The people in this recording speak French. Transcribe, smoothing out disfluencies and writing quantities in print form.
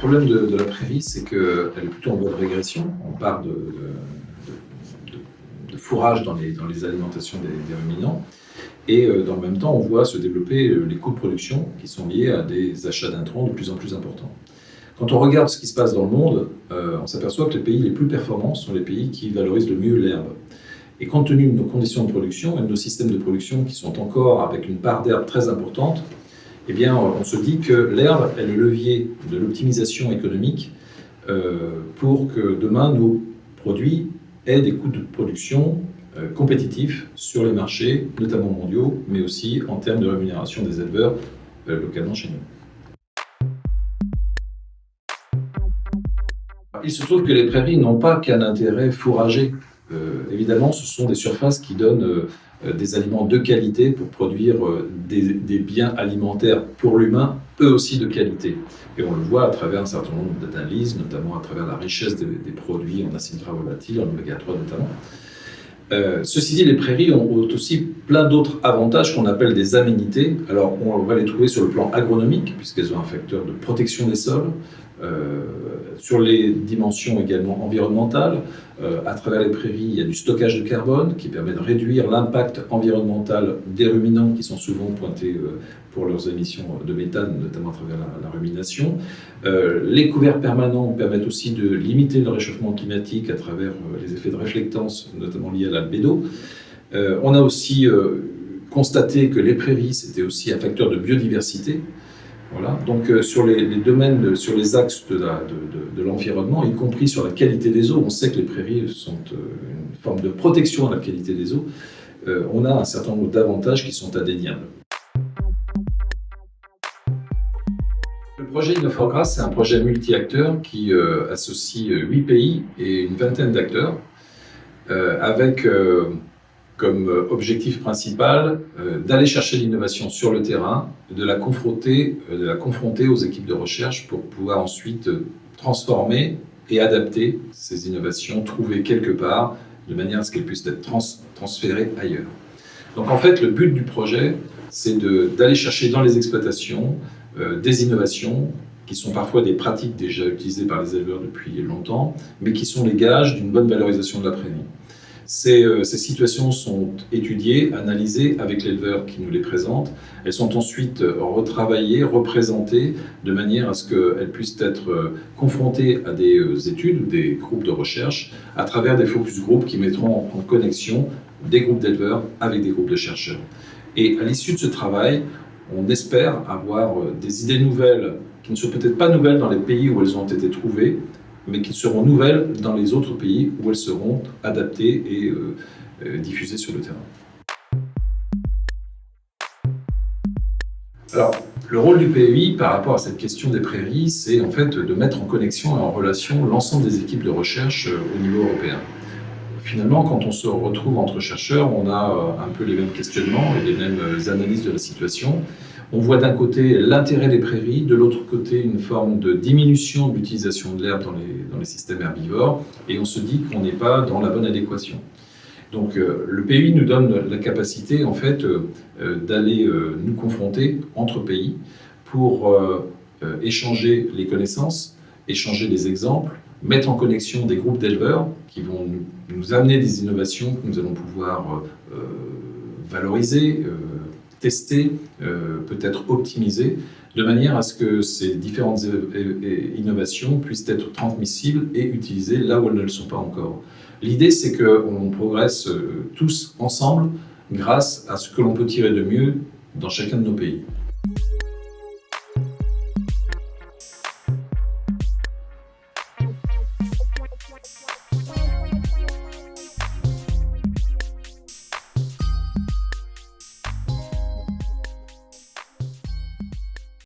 problème de la prairie, c'est qu'elle est plutôt en voie de régression. On part de fourrage dans les alimentations des ruminants. Et dans le même temps, on voit se développer les coûts de production qui sont liés à des achats d'intrants de plus en plus importants. Quand on regarde ce qui se passe dans le monde, on s'aperçoit que les pays les plus performants sont les pays qui valorisent le mieux l'herbe. Et compte tenu de nos conditions de production et de nos systèmes de production qui sont encore avec une part d'herbe très importante, eh bien, on se dit que l'herbe est le levier de l'optimisation économique pour que demain nos produits aient des coûts de production compétitifs sur les marchés, notamment mondiaux, mais aussi en termes de rémunération des éleveurs localement chez nous. Il se trouve que les prairies n'ont pas qu'un intérêt fourrager. Évidemment, ce sont des surfaces qui donnent des aliments de qualité pour produire des biens alimentaires pour l'humain, eux aussi de qualité. Et on le voit à travers un certain nombre d'analyses, notamment à travers la richesse des produits en acides gras volatiles, en oméga 3 notamment. Ceci dit, les prairies ont aussi plein d'autres avantages qu'on appelle des aménités. Alors, on va les trouver sur le plan agronomique, puisqu'elles ont un facteur de protection des sols, sur les dimensions également environnementales. À travers les prairies, il y a du stockage de carbone qui permet de réduire l'impact environnemental des ruminants qui sont souvent pointés pour leurs émissions de méthane, notamment à travers la rumination. Les couverts permanents permettent aussi de limiter le réchauffement climatique à travers les effets de réflectance, notamment liés à l'albédo. On a aussi constaté que les prairies, c'était aussi un facteur de biodiversité. Voilà. Donc sur les domaines, sur les axes de l'environnement, y compris sur la qualité des eaux, on sait que les prairies sont une forme de protection à la qualité des eaux. On a un certain nombre d'avantages qui sont indéniables. Le projet Innoforgras, c'est un projet multi-acteurs qui associe 8 pays et une vingtaine d'acteurs, avec comme objectif principal d'aller chercher l'innovation sur le terrain, de la confronter aux équipes de recherche pour pouvoir ensuite transformer et adapter ces innovations trouvées quelque part de manière à ce qu'elles puissent être transférées ailleurs. Donc en fait, le but du projet, c'est d'aller chercher dans les exploitations des innovations qui sont parfois des pratiques déjà utilisées par les éleveurs depuis longtemps, mais qui sont les gages d'une bonne valorisation de la prairie. Ces situations sont étudiées, analysées avec l'éleveur qui nous les présente. Elles sont ensuite retravaillées, représentées de manière à ce qu'elles puissent être confrontées à des études ou des groupes de recherche à travers des focus groups qui mettront en connexion des groupes d'éleveurs avec des groupes de chercheurs. Et à l'issue de ce travail, on espère avoir des idées nouvelles qui ne sont peut-être pas nouvelles dans les pays où elles ont été trouvées, mais qui seront nouvelles dans les autres pays où elles seront adaptées et diffusées sur le terrain. Alors, le rôle du PEI par rapport à cette question des prairies, c'est en fait de mettre en connexion et en relation l'ensemble des équipes de recherche au niveau européen. Finalement, quand on se retrouve entre chercheurs, on a un peu les mêmes questionnements et les mêmes analyses de la situation. On voit d'un côté l'intérêt des prairies, de l'autre côté une forme de diminution de l'utilisation de l'herbe dans les systèmes herbivores, et on se dit qu'on n'est pas dans la bonne adéquation. Donc le PEI nous donne la capacité en fait d'aller nous confronter entre pays pour échanger les connaissances, échanger les exemples, mettre en connexion des groupes d'éleveurs qui vont nous amener des innovations que nous allons pouvoir valoriser, tester, peut-être optimiser, de manière à ce que ces différentes innovations puissent être transmissibles et utilisées là où elles ne le sont pas encore. L'idée, c'est qu'on progresse tous ensemble grâce à ce que l'on peut tirer de mieux dans chacun de nos pays.